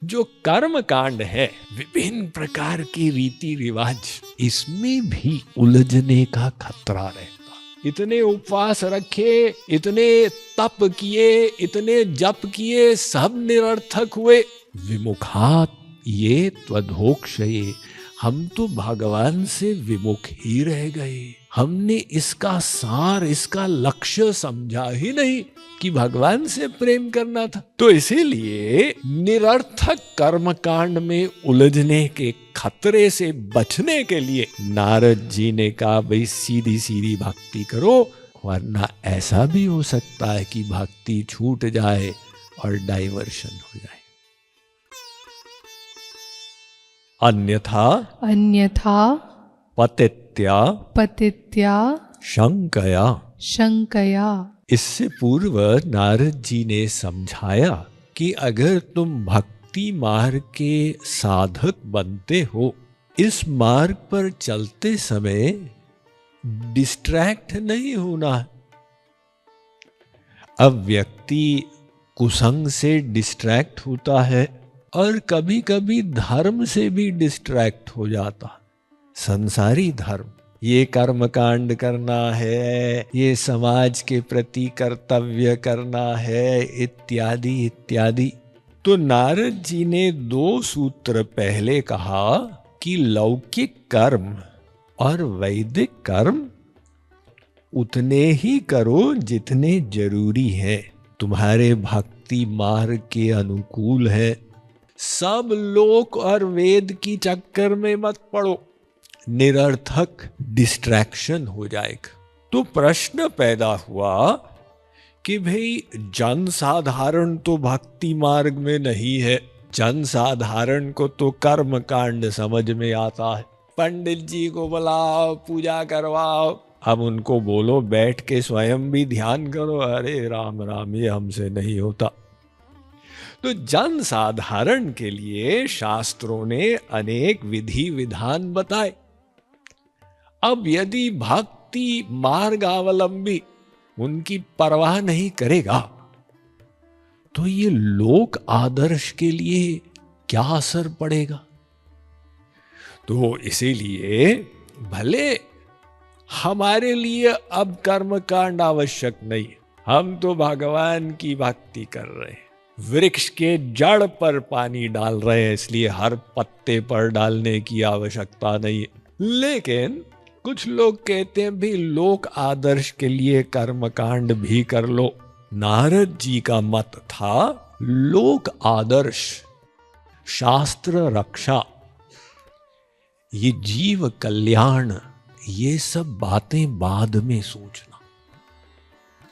जो कर्म कांड है, विभिन्न प्रकार के रीति रिवाज, इसमें भी उलझने का खतरा रहता। इतने उपवास रखे, इतने तप किए, इतने जप किए, सब निरर्थक हुए। विमुखात ये त्वदोक्षये, हम तो भगवान से विमुख ही रह गए। हमने इसका सार, इसका लक्ष्य समझा ही नहीं कि भगवान से प्रेम करना था। तो इसीलिए निरर्थक कर्मकांड में उलझने के खतरे से बचने के लिए नारद जी ने कहा, भाई सीधी सीधी भक्ति करो, वरना ऐसा भी हो सकता है कि भक्ति छूट जाए और डाइवर्शन हो जाए। अन्यथा पतित्या शंकया। इससे पूर्व नारद जी ने समझाया कि अगर तुम भक्ति मार्ग के साधक बनते हो, इस मार्ग पर चलते समय डिस्ट्रैक्ट नहीं होना। अब व्यक्ति कुसंग से डिस्ट्रैक्ट होता है और कभी कभी धर्म से भी डिस्ट्रैक्ट हो जाता। संसारी धर्म, ये कर्मकांड करना है, ये समाज के प्रति कर्तव्य करना है, इत्यादि इत्यादि। तो नारद जी ने 2 सूत्र पहले कहा कि लौकिक कर्म और वैदिक कर्म उतने ही करो जितने जरूरी है, तुम्हारे भक्ति मार्ग के अनुकूल है। सब लोक और वेद की चक्कर में मत पड़ो, निरर्थक डिस्ट्रैक्शन हो जाएगा। तो प्रश्न पैदा हुआ कि भाई जन साधारण तो भक्ति मार्ग में नहीं है, जन साधारण को तो कर्म कांड समझ में आता है। पंडित जी को बुलाओ, पूजा करवाओ, अब उनको बोलो बैठ के स्वयं भी ध्यान करो, अरे राम राम, ये हमसे नहीं होता। तो जन साधारण के लिए शास्त्रों ने अनेक विधि विधान बताए। अब यदि भक्ति मार्गावलंबी उनकी परवाह नहीं करेगा, तो ये लोक आदर्श के लिए क्या असर पड़ेगा? तो इसीलिए भले हमारे लिए अब कर्मकांड आवश्यक नहीं, हम तो भगवान की भक्ति कर रहे हैं, वृक्ष के जड़ पर पानी डाल रहे हैं, इसलिए हर पत्ते पर डालने की आवश्यकता नहीं है। लेकिन कुछ लोग कहते हैं भी लोक आदर्श के लिए कर्मकांड भी कर लो। नारद जी का मत था लोक आदर्श, शास्त्र रक्षा, ये जीव कल्याण, ये सब बातें बाद में सोचना,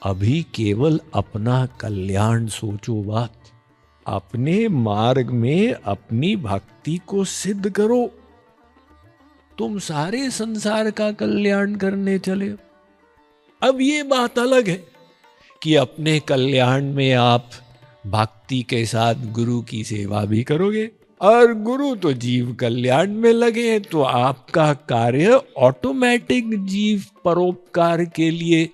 अभी केवल अपना कल्याण सोचो। बात अपने मार्ग में अपनी भक्ति को सिद्ध करो, तुम सारे संसार का कल्याण करने चले हो। अब ये बात अलग है कि अपने कल्याण में आप भक्ति के साथ गुरु की सेवा भी करोगे, और गुरु तो जीव कल्याण में लगे, तो आपका कार्य ऑटोमेटिक जीव परोपकार के लिए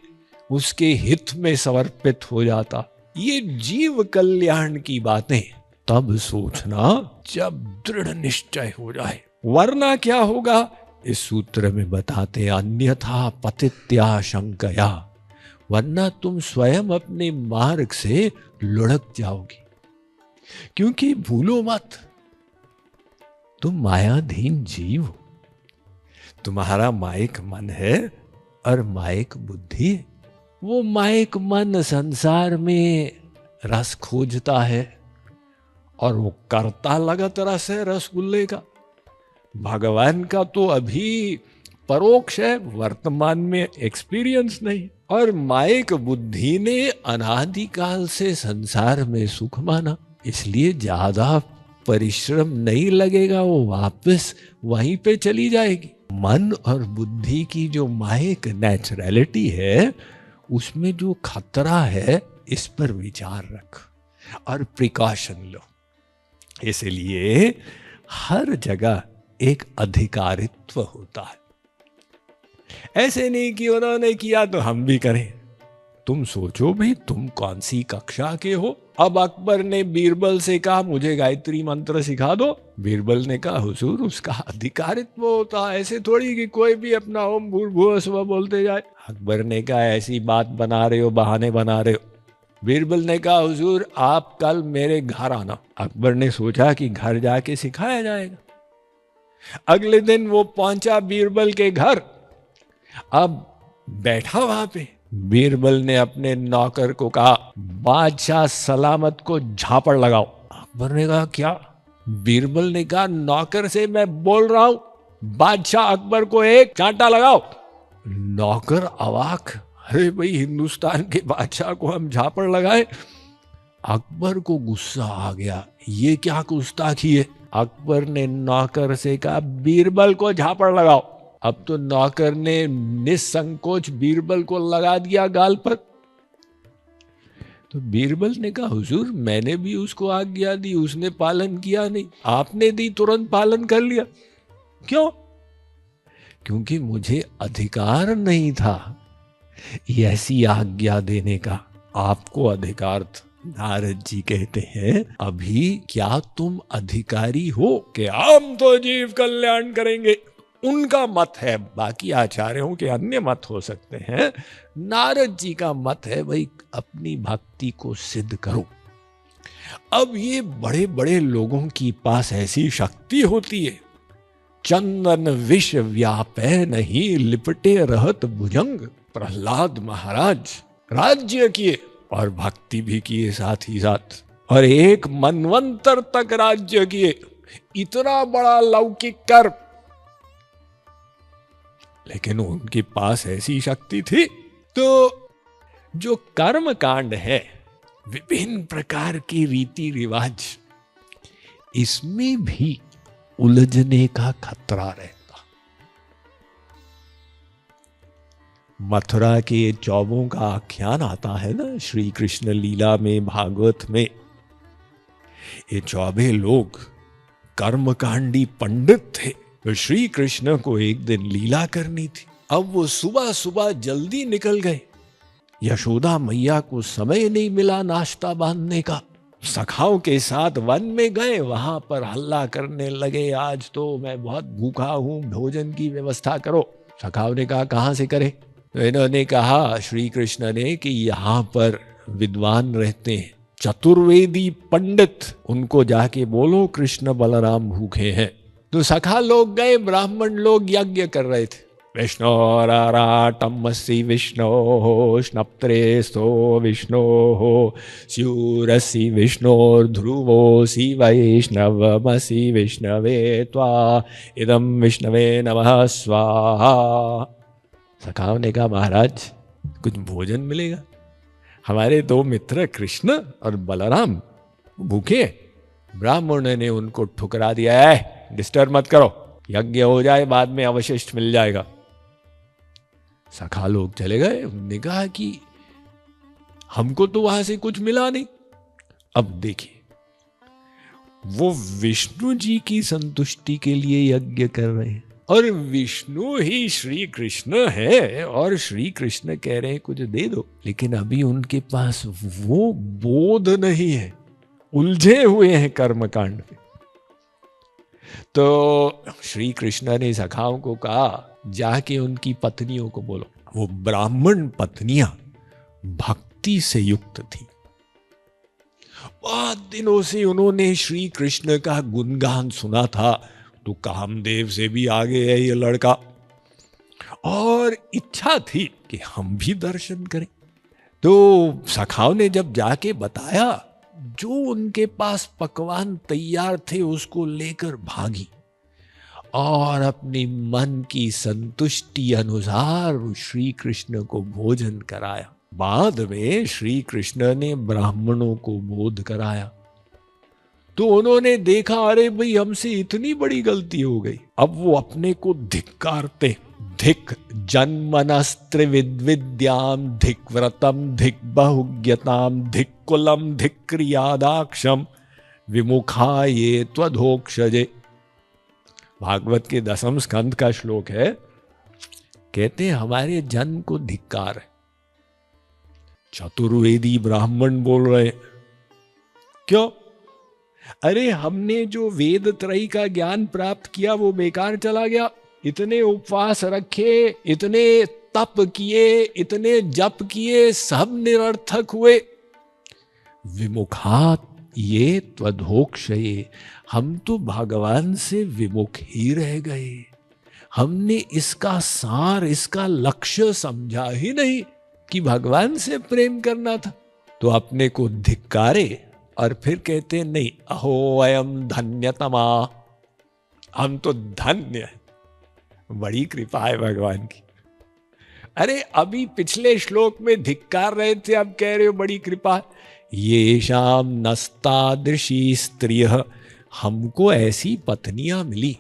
उसके हित में समर्पित हो जाता। ये जीव कल्याण की बातें तब सोचना जब दृढ़ निश्चय हो जाए, वरना क्या होगा इस सूत्र में बताते हैं, अन्यथा पतित्या शंकया, वरना तुम स्वयं अपने मार्ग से लुढ़क जाओगी। क्योंकि भूलो मत, तुम मायाधीन जीव हो, तुम्हारा माइक मन है और माइक बुद्धि है। वो माइक मन संसार में रस खोजता है और वो करता लगत रस है रसगुल्ले का। भगवान का तो अभी परोक्ष है, वर्तमान में एक्सपीरियंस नहीं। और माइक बुद्धि ने अनादिकाल से संसार में सुख माना, इसलिए ज्यादा परिश्रम नहीं लगेगा, वो वापस वहीं पे चली जाएगी। मन और बुद्धि की जो माइक नेचुरलिटी है, उसमें जो खतरा है, इस पर विचार रख और प्रिकॉशन लो। इसलिए हर जगह एक अधिकारित्व होता है। ऐसे नहीं कि उन्होंने किया तो हम भी करें, तुम सोचो भाई तुम कौन सी कक्षा के हो। अब अकबर ने बीरबल से कहा मुझे गायत्री मंत्र सिखा दो। बीरबल ने कहा हुजूर उसका अधिकारित्व होता है, ऐसे थोड़ी कि कोई भी अपना ओम भूर्भुवः स्वः बोलते जाए। अकबर ने कहा ऐसी बात बना रहे हो, बहाने बना रहे हो। बीरबल ने कहा हुजूर आप कल मेरे घर आना। अकबर ने सोचा कि घर जाके सिखाया जाएगा। अगले दिन वो पहुंचा बीरबल के घर। अब बैठा वहां पे, बीरबल ने अपने नौकर को कहा बादशाह सलामत को झापड़ लगाओ। अकबर ने कहा क्या? बीरबल ने कहा नौकर से मैं बोल रहा हूं, बादशाह अकबर को एक चांटा लगाओ। नौकर अवाक, अरे भाई हिंदुस्तान के बादशाह को हम झापड़ लगाए। अकबर को गुस्सा आ गया, ये क्या गुस्ताखी है। अकबर ने नौकर से कहा बीरबल को झापड़ लगाओ। अब तो नौकर ने निसंकोच बीरबल को लगा दिया गाल पर। तो बीरबल ने कहा हुजूर मैंने भी उसको आज्ञा दी, उसने पालन किया नहीं, आपने दी तुरंत पालन कर लिया। क्यों? क्योंकि मुझे अधिकार नहीं था ऐसी आज्ञा देने का, आपको अधिकार था। नारद जी कहते हैं अभी क्या तुम अधिकारी हो कि हम तो जीव कल्याण करेंगे? उनका मत है, बाकी आचार्यों के अन्य मत हो सकते हैं। नारद जी का मत है भाई अपनी भक्ति को सिद्ध करो। अब ये बड़े बड़े लोगों की पास ऐसी शक्ति होती है, चंदन विष व्यापै नहीं लिपटे रहत भुजंग। प्रहलाद महाराज राज्य किए और भक्ति भी किए साथ ही साथ, और एक मनवंतर तक राज्य किए। इतना बड़ा लौकिक कर्म, लेकिन उनके पास ऐसी शक्ति थी। तो जो कर्म कांड है, विभिन्न प्रकार के रीति रिवाज, इसमें भी उलझने का खतरा रहता। मथुरा के चौबों का आख्यान आता है ना श्री कृष्ण लीला में, भागवत में। ये चौबे लोग कर्मकांडी पंडित थे। तो श्री कृष्ण को एक दिन लीला करनी थी। अब वो सुबह सुबह जल्दी निकल गए। यशोदा मैया को समय नहीं मिला नाश्ता बांधने का। सखाओं के साथ वन में गए, वहां पर हल्ला करने लगे आज तो मैं बहुत भूखा हूं, भोजन की व्यवस्था करो। सखाओं ने कहा कहां से करें? तो इन्होंने कहा श्री कृष्ण ने कि यहाँ पर विद्वान रहते हैं, चतुर्वेदी पंडित, उनको जाके बोलो कृष्ण बलराम भूखे हैं। तो सखा लोग गए, ब्राह्मण लोग यज्ञ कर रहे थे। विष्णोराराटमसि विष्णोः स्नप्त्रेस्थो विष्णोः स्यूरसि विष्णोर्ध्रुवोऽसि वैष्णवमसि विष्णवे त्वा इदं विष्णवे नमः स्वाहा। सखाओं ने कहा महाराज कुछ भोजन मिलेगा? हमारे दो मित्र कृष्ण और बलराम भूखे। ब्राह्मण ने उनको ठुकरा दिया, है डिस्टर्ब मत करो, यज्ञ हो जाए बाद में अवशिष्ट मिल जाएगा। सखा लोग चले गए। उन्होंने कहा कि हमको तो वहां से कुछ मिला नहीं। अब देखिए वो विष्णु जी की संतुष्टि के लिए यज्ञ कर रहे हैं, और विष्णु ही श्री कृष्ण है, और श्री कृष्ण कह रहे हैं कुछ दे दो। लेकिन अभी उनके पास वो बोध नहीं है, उलझे हुए हैं कर्मकांड में। तो श्री कृष्ण ने सखाओं को कहा जाके उनकी पत्नियों को बोलो। वो ब्राह्मण पत्नियां भक्ति से युक्त थी। बहुत दिनों से उन्होंने श्री कृष्ण का गुणगान सुना था। तो कामदेव से भी आगे है ये लड़का, और इच्छा थी कि हम भी दर्शन करें। तो सखाओं ने जब जाके बताया, जो उनके पास पकवान तैयार थे उसको लेकर भागी और अपने मन की संतुष्टि अनुसार श्री कृष्ण को भोजन कराया। बाद में श्री कृष्ण ने ब्राह्मणों को बोध कराया। तो उन्होंने देखा अरे भाई हमसे इतनी बड़ी गलती हो गई। अब वो अपने को धिक्कारते, धिक जन्मनस्त्र विद्याम धिक व्रतम धिक बहुज्ञताम धिक कुलम धिक क्रियादाक्षम विमुखा ये त्वधोक्षजे। भागवत के 10वें स्कंद का श्लोक है। कहते हैं हमारे जन्म को धिक्कार है, चतुर्वेदी ब्राह्मण बोल रहे, क्यों? अरे हमने जो वेद त्रयी का ज्ञान प्राप्त किया वो बेकार चला गया। इतने उपवास रखे, इतने तप किए, इतने जप किए, सब निरर्थक हुए। विमुखात ये त्वधोक्षये, हम तो भगवान से विमुख ही रह गए। हमने इसका सार, इसका लक्ष्य समझा ही नहीं कि भगवान से प्रेम करना था। तो अपने को धिक्कारे और फिर कहते नहीं, अहो अयम धन्यतमा, हम तो धन्य हैं, बड़ी कृपा है भगवान की। अरे अभी पिछले श्लोक में धिक्कार रहे थे, अब कह रहे हो बड़ी कृपा। ये शाम नस्तादृशी स्त्रियः, हमको ऐसी पत्नियां मिली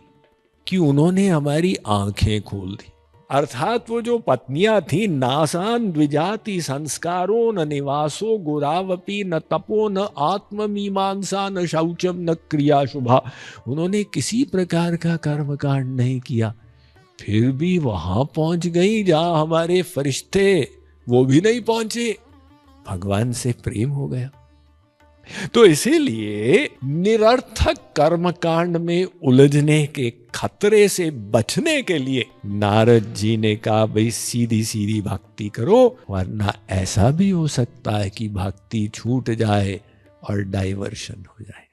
कि उन्होंने हमारी आंखें खोल दी। अर्थात वो जो पत्नियां थी, नासान द्विजाति संस्कारो न निवासो गुरावपी न तपो न आत्ममीमांसा न शौचम न क्रिया शुभा, उन्होंने किसी प्रकार का कर्मकांड नहीं किया, फिर भी वहां पहुंच गई जहां हमारे फरिश्ते वो भी नहीं पहुंचे। भगवान से प्रेम हो गया। तो इसीलिए निरर्थक कर्मकांड में उलझने के खतरे से बचने के लिए नारद जी ने कहा, भाई सीधी सीधी भक्ति करो, वरना ऐसा भी हो सकता है कि भक्ति छूट जाए और डाइवर्शन हो जाए।